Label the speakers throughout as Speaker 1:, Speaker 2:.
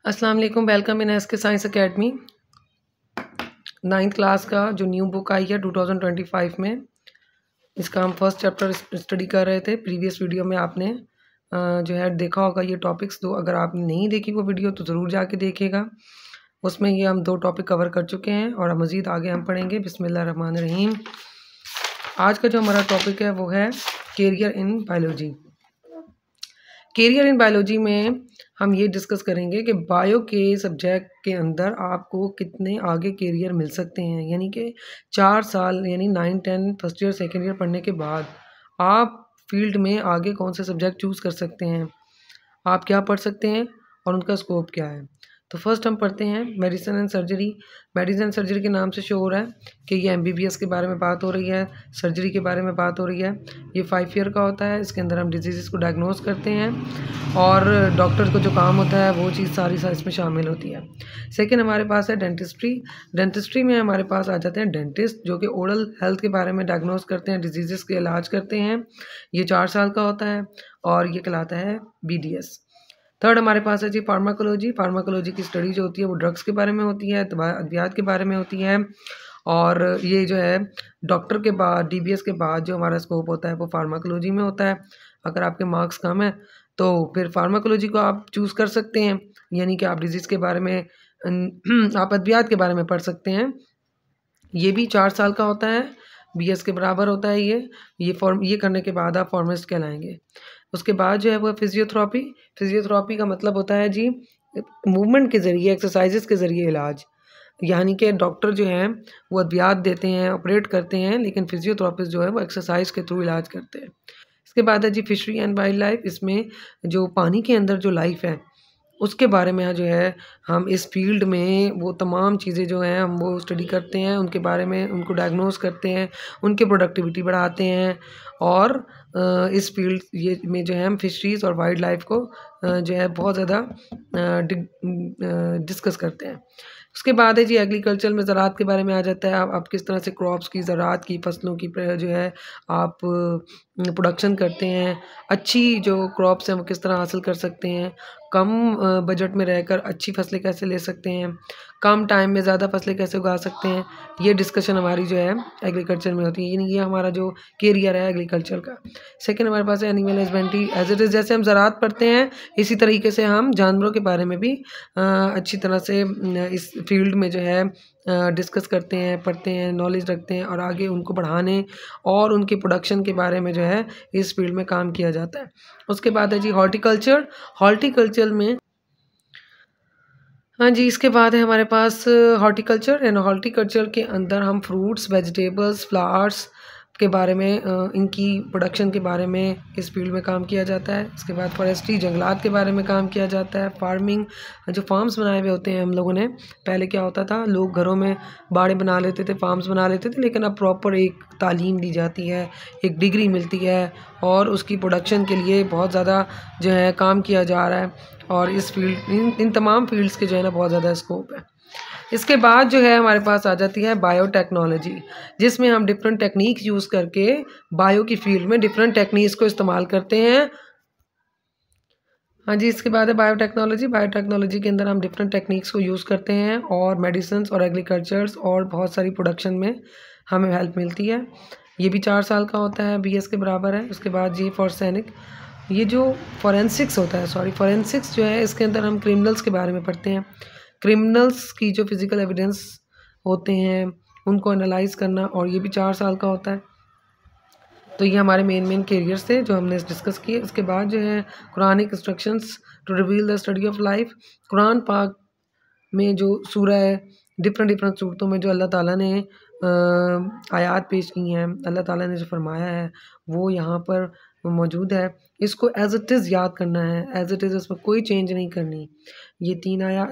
Speaker 1: अस्सलाम वालेकुम। Welcome in SK science academy. 9th class का जो न्यू बुक आई है 2025 में, इसका हम फर्स्ट चैप्टर स्टडी कर रहे थे। प्रीवियस वीडियो में आपने जो है देखा होगा ये टॉपिक्स। तो अगर आपने नहीं देखी वो वीडियो तो ज़रूर जाके देखिएगा। उसमें ये हम 2 टॉपिक कवर कर चुके हैं और अब मज़ीद आगे हम पढ़ेंगे। बिस्मिल्लाहिर्रहमानिर्रहीम। आज का जो हमारा टॉपिक है वो है career in biology. Career in biology में हम ये डिस्कस करेंगे कि बायो के सब्जेक्ट के अंदर आपको कितने आगे कैरियर मिल सकते हैं। यानी कि 4 साल यानी 9, 10 फर्स्ट ईयर सेकेंड ईयर पढ़ने के बाद आप फील्ड में आगे कौन से सब्जेक्ट चूज़ कर सकते हैं, आप क्या पढ़ सकते हैं और उनका स्कोप क्या है। तो फर्स्ट हम पढ़ते हैं medicine and surgery. Medicine and surgery के नाम से शो हो रहा है कि ये MBBS के बारे में बात हो रही है, सर्जरी के बारे में बात हो रही है। ये 5 ईयर का होता है। इसके अंदर हम डिजीज़ को डायग्नोस करते हैं और डॉक्टर को जो काम होता है वो चीज़ सारी इसमें शामिल होती है। सेकेंड हमारे पास है डेंटिस्ट्री। डेंटिस्ट्री में हमारे पास आ जाते हैं डेंटिस्ट, जो कि ओरल हेल्थ के बारे में डायग्नोस करते हैं, डिजीज़ के इलाज करते हैं। ये 4 साल का होता है और ये कहलाता है BDS। थर्ड हमारे पास है जी फार्माकोलॉजी। फार्माकोलॉजी की स्टडी जो होती है वो ड्रग्स के बारे में होती है, अद्वियात के बारे में होती है। और ये जो है डॉक्टर के बाद DBS के बाद जो हमारा स्कोप होता है वो फार्माकोलॉजी में होता है। अगर आपके मार्क्स कम है तो फिर फार्माकोलॉजी को आप चूज़ कर सकते हैं, यानी कि आप डिजीज़ के बारे में आप अद्वियात के बारे में पढ़ सकते हैं। ये भी 4 साल का होता है, BS के बराबर होता है। ये करने के बाद आप फार्मासिस्ट कहलाएंगे। उसके बाद जो है वो फिजियोथेरेपी। फिजियोथेरेपी का मतलब होता है जी मूवमेंट के ज़रिए, एक्सरसाइजेस के ज़रिए इलाज। यानी कि डॉक्टर जो हैं वो अद्वियात देते हैं, ऑपरेट करते हैं, लेकिन फिजियोथेरेपिस्ट जो है वो एक्सरसाइज के थ्रू इलाज करते हैं। इसके बाद है जी फिशरी एंड वाइल्ड लाइफ। इसमें जो पानी के अंदर जो लाइफ है उसके बारे में जो है हम इस फील्ड में वो तमाम चीज़ें जो हैं हम वो स्टडी करते हैं, उनके बारे में उनको डायग्नोस करते हैं, उनकी प्रोडक्टिविटी बढ़ाते हैं। और इस फील्ड ये में जो है हम फिशरीज़ और वाइल्ड लाइफ को जो है बहुत ज़्यादा डिस्कस करते हैं। उसके बाद है जी एग्रीकल्चर में ज़राअत के बारे में आ जाता है। आप किस तरह से क्रॉप्स की, ज़राअत की, फसलों की जो है आप प्रोडक्शन करते हैं। अच्छी जो क्रॉप्स हैं वो किस तरह हासिल कर सकते हैं, कम बजट में रहकर अच्छी फसलें कैसे ले सकते हैं, कम टाइम में ज़्यादा फसलें कैसे उगा सकते हैं। ये डिस्कशन हमारी जो है एग्रीकल्चर में होती है, यानी ये हमारा जो कैरियर है एग्रीकल्चर का। सेकेंड हमारे पास है animal husbandry. As it is जैसे हम ज़राअत पढ़ते हैं इसी तरीके से हम जानवरों के बारे में भी अच्छी तरह से इस फील्ड में जो है डिस्कस करते हैं, पढ़ते हैं, नॉलेज रखते हैं और आगे उनको बढ़ाने और उनके प्रोडक्शन के बारे में जो है इस फील्ड में काम किया जाता है। उसके बाद है जी हॉर्टिकल्चर। हॉर्टिकल्चर में हाँ जी, इसके बाद है हमारे पास हॉर्टिकल्चर। एंड हॉर्टिकल्चर के अंदर हम फ्रूट्स, वेजिटेबल्स, फ्लावर्स के बारे में इनकी प्रोडक्शन के बारे में इस फील्ड में काम किया जाता है। इसके बाद फॉरेस्ट्री, जंगलात के बारे में काम किया जाता है। फार्मिंग, जो फार्म्स बनाए हुए होते हैं हम लोगों ने, पहले क्या होता था लोग घरों में बाड़े बना लेते थे, फार्म्स बना लेते थे, लेकिन अब प्रॉपर एक तालीम दी जाती है, एक डिग्री मिलती है और उसकी प्रोडक्शन के लिए बहुत ज़्यादा जो है काम किया जा रहा है। और इस फील्ड इन तमाम फील्ड्स के जो है ना बहुत ज़्यादा स्कोप है। इसके बाद जो है हमारे पास आ जाती है बायोटेक्नोलॉजी, जिसमें हम डिफरेंट टेक्निक्स यूज़ करके बायो की फील्ड में डिफरेंट टेक्निक्स को इस्तेमाल करते हैं। हाँ जी, इसके बाद है बायोटेक्नोलॉजी। बायोटेक्नोलॉजी के अंदर हम डिफरेंट टेक्निक्स को यूज़ करते हैं और मेडिसिन और एग्रीकल्चर्स और बहुत सारी प्रोडक्शन में हमें हेल्प मिलती है। ये भी 4 साल का होता है, BS के बराबर है। उसके बाद जी फॉरेंसिक, ये जो फॉरेंसिक्स होता है, फॉरेंसिक्स जो है इसके अंदर हम क्रिमिनल्स के बारे में पढ़ते हैं। क्रिमिनल्स की जो फिज़िकल एविडेंस होते हैं उनको एनालाइज करना, और ये भी 4 साल का होता है। तो ये हमारे मेन कैरियर्स थे जो हमने डिस्कस किए। उसके बाद जो है Quranic instructions to reveal the study of life. कुरान पाक में जो सूरह है, डिफरेंट सूरतों में जो अल्लाह ताला ने आयात पेश की हैं, अल्लाह ताला ने जो फरमाया है वो यहाँ पर मौजूद है। इसको एज इट इज़ याद करना है, एज इट इज़, उसमें कोई चेंज नहीं करनी। ये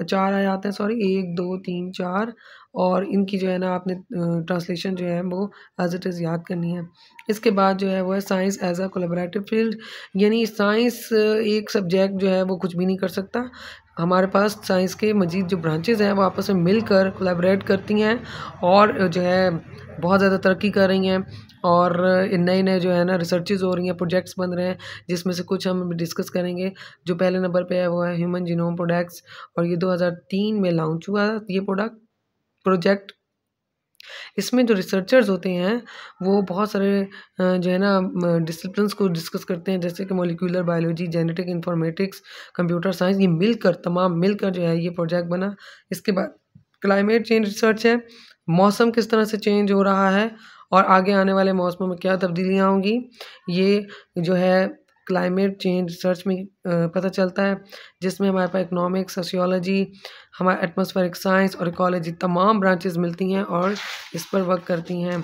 Speaker 1: 4 आयात हैं, 1 2 3 4, और इनकी जो है ना आपने ट्रांसलेशन जो है वो एज इट इज़ याद करनी है। इसके बाद जो है वो है science as a collaborative field, यानी साइंस एक सब्जेक्ट जो है वो कुछ भी नहीं कर सकता। हमारे पास साइंस के मजीद जो ब्रांचेज़ हैं वो आपस में मिलकर कोलैबोरेट करती हैं और जो है बहुत ज़्यादा तरक्की कर रही हैं। और नए नए जो है ना रिसर्चेज हो रही हैं, प्रोजेक्ट्स बन रहे हैं, जिसमें से कुछ हम डिस्कस करेंगे। जो पहले नंबर पे है वो है ह्यूमन जीनोम प्रोडक्ट्स, और ये 2003 में लॉन्च हुआ ये प्रोजेक्ट। इसमें जो रिसर्चर्स होते हैं वो बहुत सारे जो है ना डिसिप्लिन्स को डिस्कस करते हैं, जैसे कि molecular biology, genetic informatics, computer science, ये तमाम मिलकर जो है ये प्रोजेक्ट बना। इसके बाद क्लाइमेट चेंज रिसर्च है, मौसम किस तरह से चेंज हो रहा है और आगे आने वाले मौसमों में क्या तब्दीलियाँ होंगी, ये जो है क्लाइमेट चेंज रिसर्च में पता चलता है। जिसमें हमारे पास इकोनॉमिक्स, सोशियोलॉजी, हमारा एटमॉस्फेरिक साइंस और इकोलॉजी तमाम ब्रांचेस मिलती हैं और इस पर वर्क करती हैं।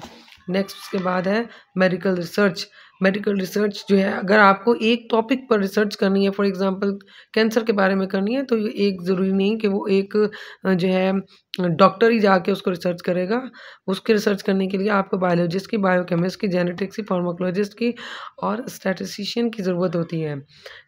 Speaker 1: नेक्स्ट उसके बाद है मेडिकल रिसर्च। मेडिकल रिसर्च जो है, अगर आपको एक टॉपिक पर रिसर्च करनी है, फॉर एग्जांपल कैंसर के बारे में करनी है, तो ये एक ज़रूरी नहीं कि वो एक जो है डॉक्टर ही जाके उसको रिसर्च करेगा। उसके रिसर्च करने के लिए आपको बायोलॉजिस्ट की, बायोकेमिस्ट की, जेनेटिक्स की, फार्माकोलॉजिस्ट की और स्टैटिस्टिशियन की ज़रूरत होती है।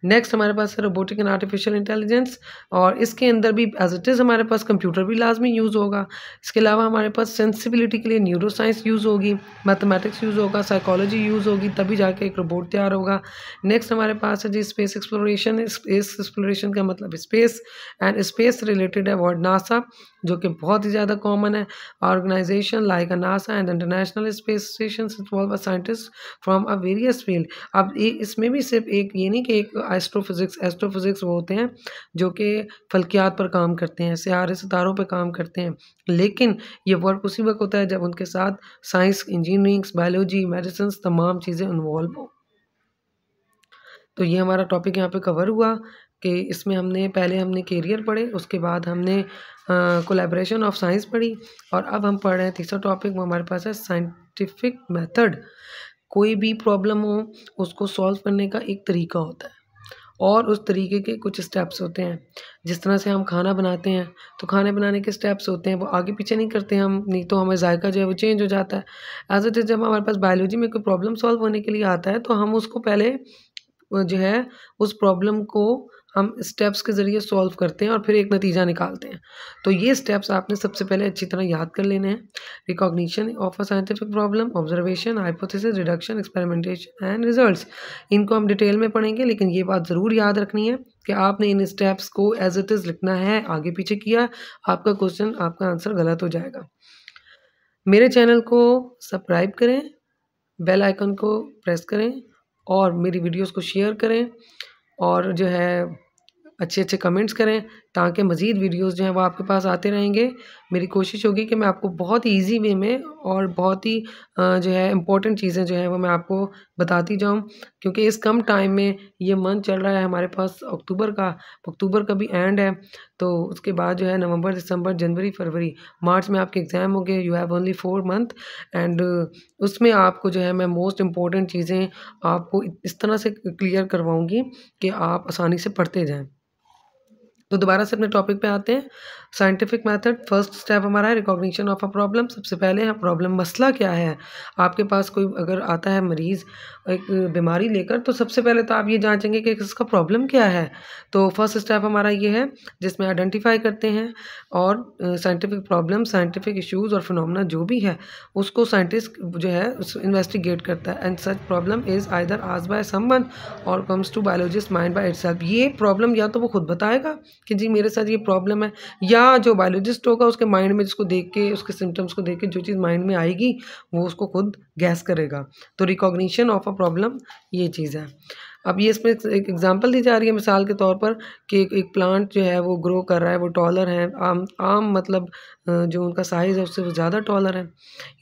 Speaker 1: नेक्स्ट हमारे पास है रोबोटिक एंड आर्टिफिशियल इंटेलिजेंस, और इसके अंदर भी एज इट इज़ हमारे पास कंप्यूटर भी लाजमी यूज़ होगा। इसके अलावा हमारे पास सेंसिबिलिटी के लिए न्यूरो साइंस यूज़ होगी, मैथमेटिक्स यूज़ होगा, साइकोलॉजी यूज़ होगी, तभी जाके एक रोबोट तैयार होगा। नेक्स्ट हमारे पास है जी स्पेस एक्सप्लोरेशन। स्पेस एक्सप्लोरेशन का मतलब स्पेस एंड स्पेस रिलेटेड है वर्ड नासा, जो कि बहुत ही ज़्यादा कॉमन है। Organisation like a NASA and international space station involve a scientist from a various field. अब इसमें भी सिर्फ एक ये नहीं कि एक एस्ट्रोफिजिक्स वो होते हैं जो कि फल्कियात पर काम करते हैं, सितारों पर काम करते हैं, लेकिन ये वर्क उसी वक्त होता है जब उनके साथ साइंस, इंजीनियरिंग, बायोलॉजी, मेडिसिन तमाम चीज़ें इन्वॉल्व हो। तो ये हमारा टॉपिक यहाँ पे कवर हुआ कि इसमें पहले हमने कैरियर पढ़े, उसके बाद हमने कोलैबोरेशन ऑफ साइंस पढ़ी, और अब हम पढ़ रहे हैं तीसरा टॉपिक, वो हमारे पास है साइंटिफिक मेथड। कोई भी प्रॉब्लम हो उसको सॉल्व करने का एक तरीका होता है और उस तरीके के कुछ स्टेप्स होते हैं। जिस तरह से हम खाना बनाते हैं तो खाने बनाने के स्टेप्स होते हैं, वो आगे पीछे नहीं करते हम, नहीं तो हमें जायका जो है वो चेंज हो जाता है। एज इट इज़ जब हमारे पास बायोलॉजी में कोई प्रॉब्लम सॉल्व होने के लिए आता है तो हम उसको पहले वो जो है उस प्रॉब्लम को हम स्टेप्स के ज़रिए सॉल्व करते हैं और फिर एक नतीजा निकालते हैं। तो ये स्टेप्स आपने सबसे पहले अच्छी तरह याद कर लेने हैं। Recognition of a scientific problem, observation, hypothesis, reduction, experimentation and results. इनको हम डिटेल में पढ़ेंगे, लेकिन ये बात ज़रूर याद रखनी है कि आपने इन स्टेप्स को एज इट इज़ लिखना है। आगे पीछे किया आपका क्वेश्चन, आपका आंसर गलत हो जाएगा। मेरे चैनल को सब्सक्राइब करें, बेल आइकन को प्रेस करें और मेरी वीडियोस को शेयर करें, और जो है अच्छे अच्छे कमेंट्स करें, ताकि मज़ीद वीडियोस जो हैं वो आपके पास आते रहेंगे। मेरी कोशिश होगी कि मैं आपको बहुत ही ईजी वे में और बहुत ही जो है इम्पोर्टेंट चीज़ें जो हैं वो मैं आपको बताती जाऊं, क्योंकि इस कम टाइम में ये मंथ चल रहा है हमारे पास अक्टूबर का भी एंड है। तो उसके बाद जो है नवंबर, दिसंबर, जनवरी, फरवरी, मार्च में आपके एग्ज़ाम होंगे। You have only 4 month and उसमें आपको जो है मैं मोस्ट इम्पॉर्टेंट चीज़ें आपको इस तरह से क्लियर करवाऊँगी कि आप आसानी से पढ़ते जाएँ। तो दोबारा से अपने टॉपिक पे आते हैं। साइंटिफिक मेथड, फर्स्ट स्टेप हमारा है रिकॉग्निशन ऑफ अ प्रॉब्लम। सबसे पहले है प्रॉब्लम, मसला क्या है। आपके पास कोई अगर आता है मरीज़ एक बीमारी लेकर, तो सबसे पहले तो आप ये जांचेंगे कि इसका प्रॉब्लम क्या है। तो फर्स्ट स्टेप हमारा ये है जिसमें आइडेंटिफाई करते हैं और साइंटिफिक प्रॉब्लम, साइंटिफिक इश्यूज़ और फिनोमेना जो भी है उसको साइंटिस्ट जो है इन्वेस्टिगेट करता है। And such problem is either asked by someone और comes to biologist mind by itself. ये प्रॉब्लम या तो वो खुद बताएगा कि जी मेरे साथ ये प्रॉब्लम है, या जो बायोलॉजिस्ट होगा उसके माइंड में जिसको देख के, उसके सिम्टम्स को देख के जो चीज़ माइंड में आएगी वो उसको खुद गैस करेगा। तो रिकॉग्निशन ऑफ अ प्रॉब्लम ये चीज़ है। अब ये इसमें एक एग्जांपल दी जा रही है मिसाल के तौर पर कि एक प्लांट जो है वो ग्रो कर रहा है, वो टॉलर है, आम मतलब जो उनका साइज़ है उससे वो ज़्यादा टॉलर है।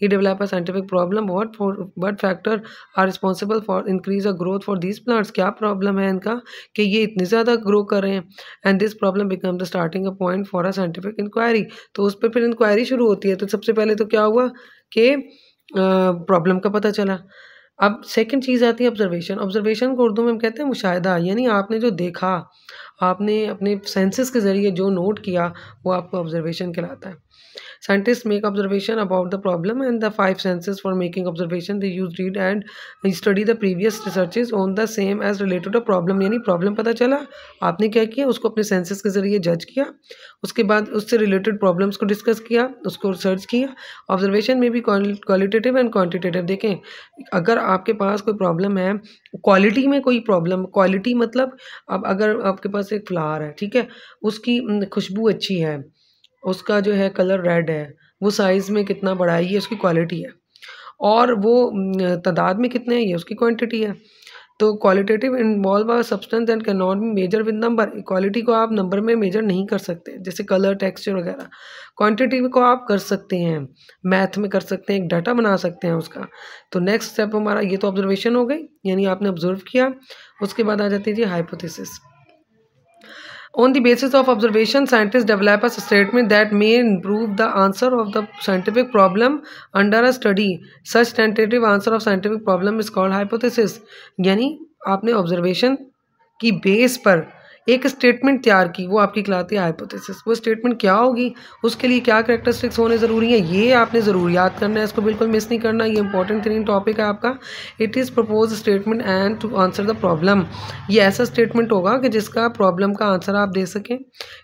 Speaker 1: He develop a scientific problem, what factor are responsible for increase a growth for these plants. क्या प्रॉब्लम है इनका कि ये इतनी ज़्यादा ग्रो कर रहे हैं। And this problem become the starting a point for a scientific inquiry. तो उस पर फिर इंक्वायरी शुरू होती है। तो सबसे पहले तो क्या हुआ कि प्रॉब्लम का पता चला। अब सेकंड चीज़ आती है ऑब्जर्वेशन। ऑब्जर्वेशन को उर्दू में हम कहते हैं मुशाहिदा, यानी आपने जो देखा, आपने अपने सेंसेस के ज़रिए जो नोट किया वो आपको ऑब्जर्वेशन कहलाता है। Scientists make observation about the problem and the five senses for making observation. They use read and study the previous researches on the same as related to problem. यानी problem पता चला, आपने क्या किया, उसको अपने सेंसेस के ज़रिए जज किया, उसके बाद उससे रिलेटेड प्रॉब्लम्स को डिस्कस किया, उसको रिसर्च किया। ऑब्जर्वेशन में भी क्वालिटेटिव एंड क्वांटिटेटिव। देखें, अगर आपके पास कोई प्रॉब्लम है, क्वालिटी में कोई प्रॉब्लम, क्वालिटी मतलब अब अगर आपके पास एक फ्लावर है, ठीक है, उसकी खुशबू अच्छी है, उसका जो है कलर रेड है, वो साइज़ में कितना बड़ा है, ये उसकी क्वालिटी है, और वो तादाद में कितने हैं, ये उसकी क्वांटिटी है। तो qualitative involve a substance and can not be measure with number. Quality को आप नंबर में मेजर नहीं कर सकते, जैसे कलर, टेक्सचर वगैरह। क्वांटिटी को आप कर सकते हैं, मैथ में कर सकते हैं, एक डाटा बना सकते हैं उसका। तो नेक्स्ट स्टेप हमारा, ये तो ऑब्जर्वेशन हो गई, यानी आपने ऑब्जर्व किया। उसके बाद आ जाती है जी hypothesis. On the basis of observation, scientists develop a statement that may improve the answer of the scientific problem under a study. Such tentative answer of scientific problem is called hypothesis. यानी आपने observation की base पर एक statement तैयार की, वो आपकी कहलाती है हाइपोथेसिस। वो स्टेटमेंट क्या होगी, उसके लिए क्या कैरेक्टरिस्टिक्स होने ज़रूरी है, ये आपने ज़रूर याद करना है, इसको बिल्कुल मिस नहीं करना। ये इंपॉर्टेंट थ्री टॉपिक है आपका। It is propose statement and to answer the problem. ये ऐसा स्टेटमेंट होगा कि जिसका प्रॉब्लम का आंसर आप दे सकें।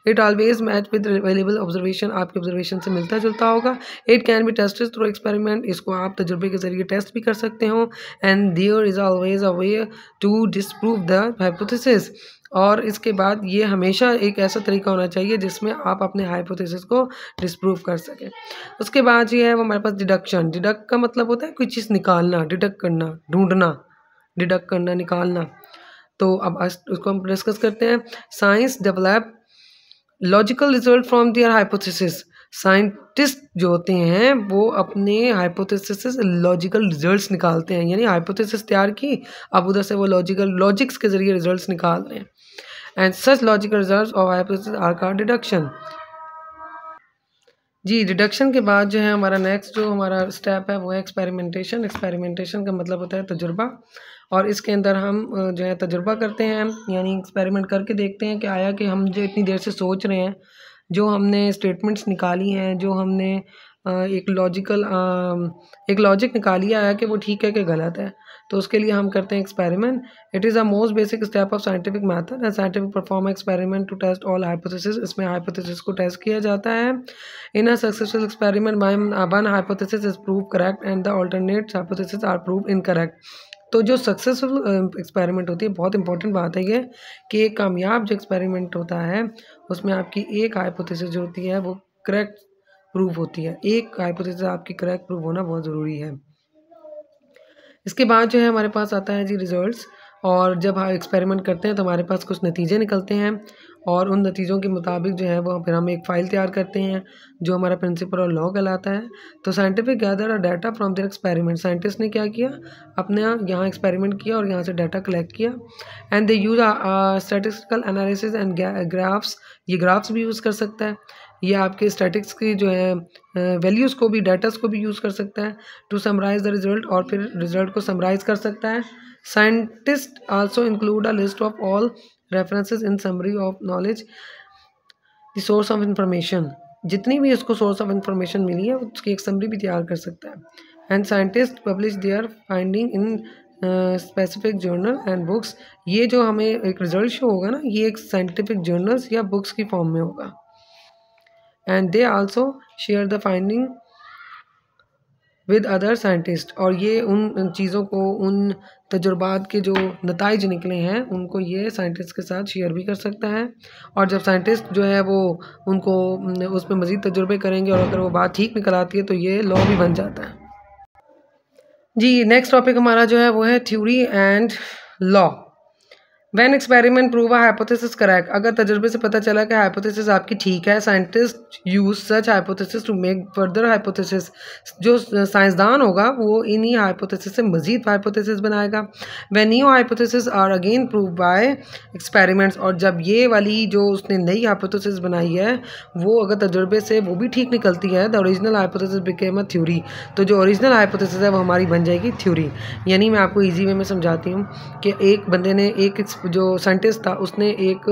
Speaker 1: It always match with available observation, आपके ऑब्जर्वेशन से मिलता जुलता होगा। It can be tested through experiment, इसको आप तजुर्बे के ज़रिए टेस्ट भी कर सकते हो। And there is always a way to disprove the hypothesis. और इसके बाद ये हमेशा एक ऐसा तरीका होना चाहिए जिसमें आप अपने हाइपोथेसिस को डिसप्रूव कर सकें। उसके बाद ये है वो हमारे पास डिडक्शन। डिडक्ट का मतलब होता है कोई चीज़ निकालना, डिडक्ट करना, ढूंढना, डिडक्ट करना, निकालना। तो अब उसको हम डिस्कस करते हैं। Science develop logical result from their hypothesis. Scientist जो होते हैं वो अपने हाइपोथेसिस से लॉजिकल रिजल्ट्स निकालते हैं, यानी हाइपोथेसिस तैयार की, अब उधर से वो लॉजिक्स के ज़रिए रिजल्ट्स निकाल रहे हैं। And such logical results of hypothesis are called deduction. जी, डिडक्शन के बाद जो है हमारा नेक्स्ट जो हमारा स्टेप है वो है एक्सपेरिमेंटेशन। एक्सपेरिमेंटेशन का मतलब होता है तजुर्बा, और इसके अंदर हम जो है तजुर्बा करते हैं, यानी एक्सपेरिमेंट करके देखते हैं कि आया कि हम जो इतनी देर से सोच रहे हैं, जो हमने स्टेटमेंट्स निकाली हैं, जो हमने एक लॉजिक निकाली आया कि वो ठीक है कि गलत है। तो उसके लिए हम करते हैं experiment. It is a most basic step of scientific method and scientific perform experiment to test all hypothesis. इसमें हाइपोथेसिस को टेस्ट किया जाता है। In a successful experiment one hypothesis is prove correct and the alternate hypothesis are prove incorrect. तो जो successful experiment होती है, बहुत इंपॉर्टेंट बात है ये कि एक कामयाब जो एक्सपेरिमेंट होता है उसमें आपकी एक हाइपोथेसिस जो होती है वो करेक्ट प्रूव होती है। एक हाइपोथेसिस आपकी करेक्ट प्रूव होना बहुत ज़रूरी है। इसके बाद जो है हमारे पास आता है जी रिजल्ट्स। और जब हम एक्सपेरिमेंट करते हैं तो हमारे पास कुछ नतीजे निकलते हैं, और उन नतीजों के मुताबिक जो है वो फिर हम एक फ़ाइल तैयार करते हैं जो हमारा प्रिंसिपल और लॉ कहलाता है। तो scientific gather a data from their experiment. Scientist ने क्या किया, अपने यहाँ एक्सपेरिमेंट किया और यहाँ से डाटा कलेक्ट किया। And they use statistical analysis and graphs. ये ग्राफ्स भी यूज़ कर सकता है, ये आपके स्टैटिक्स की जो है वैल्यूज़ को भी, डाटास को भी यूज़ कर सकता है टू समराइज द रिजल्ट, और फिर रिजल्ट को समराइज कर सकता है। Scientist also include a list of all references in summary of knowledge the source of information. जितनी भी उसको सोर्स ऑफ इंफॉर्मेशन मिली है उसकी एक समरी भी तैयार कर सकता है। And scientist publish there finding in specific journal and books. ये जो हमें एक रिजल्ट शो होगा ना, ये एक साइंटिफिक जर्नल्स या बुक्स की फॉर्म में होगा। And they also share the finding with other scientist. और ये उन चीज़ों को, उन तजुर्बात के जो नताइज निकले हैं उनको ये साइंटिस्ट के साथ शेयर भी कर सकता है। और जब साइंटिस्ट जो है वो उनको उस पर मज़ीद तजुर्बे करेंगे और अगर वो बात ठीक निकल आती है तो ये लॉ भी बन जाता है। जी, नेक्स्ट टॉपिक हमारा जो है वो है theory and law. When experiment prove a hypothesis correct. अगर तजुर्बे से पता चला कि हाइपोथेसिस आपकी ठीक है, scientist use such hypothesis to make further hypothesis. जो साइंसदान होगा वो इन्हीं हाइपोथेसिस से मजीद हाइपोथेसिस बनाएगा। When new hypothesis are again prove by experiments. और जब ये वाली जो उसने नई हाइपोथेसिस बनाई है वो अगर तजुर्बे से वो भी ठीक निकलती है, the original hypothesis became a theory. तो जो ओरिजिनल हाइपोथेसिस है वो हमारी बन जाएगी थ्योरी। यानी मैं आपको ईजी वे में समझाती हूँ कि एक बंदे ने एक जो साइंटिस्ट था उसने एक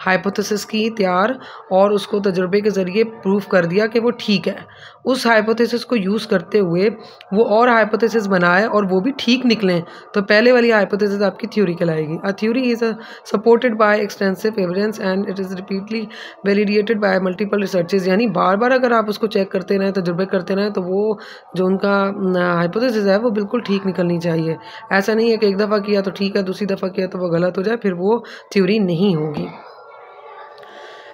Speaker 1: हाइपोथेसिस की तैयार और उसको तजुर्बे के ज़रिए प्रूफ कर दिया कि वो ठीक है। उस हाइपोथेसिस को यूज़ करते हुए वो और हाइपोथेसिस बनाए और वो भी ठीक निकलें, तो पहले वाली हाइपोथेसिस आपकी थ्योरी कहलाएगी। A theory is supported by extensive evidence and it is repeatedly validated by multiple researches. यानी बार बार अगर आप उसको चेक करते रहें, तजुर्बे करते रहें, तो वो जो उनका हाइपोथेसिस है वो बिल्कुल ठीक निकलनी चाहिए। ऐसा नहीं है कि एक दफ़ा किया तो ठीक है, दूसरी दफ़ा किया तो वो गलत हो जाए, फिर वो थ्योरी नहीं होगी।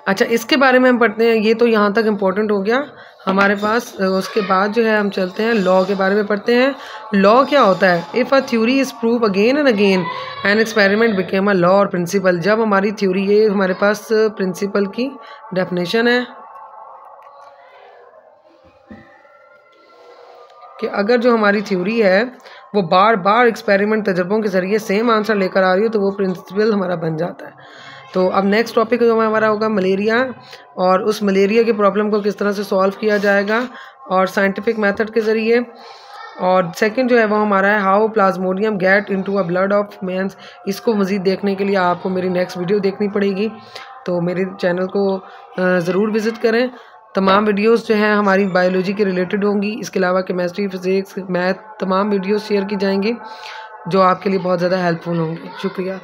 Speaker 1: अच्छा, इसके बारे में हम पढ़ते हैं। ये तो यहाँ तक इम्पोर्टेंट हो गया हमारे पास। उसके बाद जो है हम चलते हैं लॉ के बारे में पढ़ते हैं। लॉ क्या होता है? If a theory is prove again and again an experiment became a law और प्रिंसिपल। जब हमारी थ्योरी, ये हमारे पास प्रिंसिपल की डेफिनेशन है कि अगर जो हमारी थ्योरी है वो बार बार एक्सपेरिमेंट, तजर्बों के ज़रिए सेम आंसर लेकर आ रही हो, तो वो प्रिंसिपल हमारा बन जाता है। तो अब नेक्स्ट टॉपिक जो हमारा होगा मलेरिया, और उस मलेरिया की प्रॉब्लम को किस तरह से सॉल्व किया जाएगा और साइंटिफिक मेथड के ज़रिए। और सेकंड जो है वो हमारा है how plasmodium get into a blood of man's. इसको मज़ीद देखने के लिए आपको मेरी नेक्स्ट वीडियो देखनी पड़ेगी, तो मेरे चैनल को ज़रूर विज़िट करें। तमाम वीडियोस जो हैं हमारी बायोलॉजी के रिलेटेड होंगी। इसके अलावा केमिस्ट्री, फिज़िक्स, मैथ, तमाम वीडियोस शेयर की जाएंगी जो आपके लिए बहुत ज़्यादा हेल्पफुल होंगी। शुक्रिया।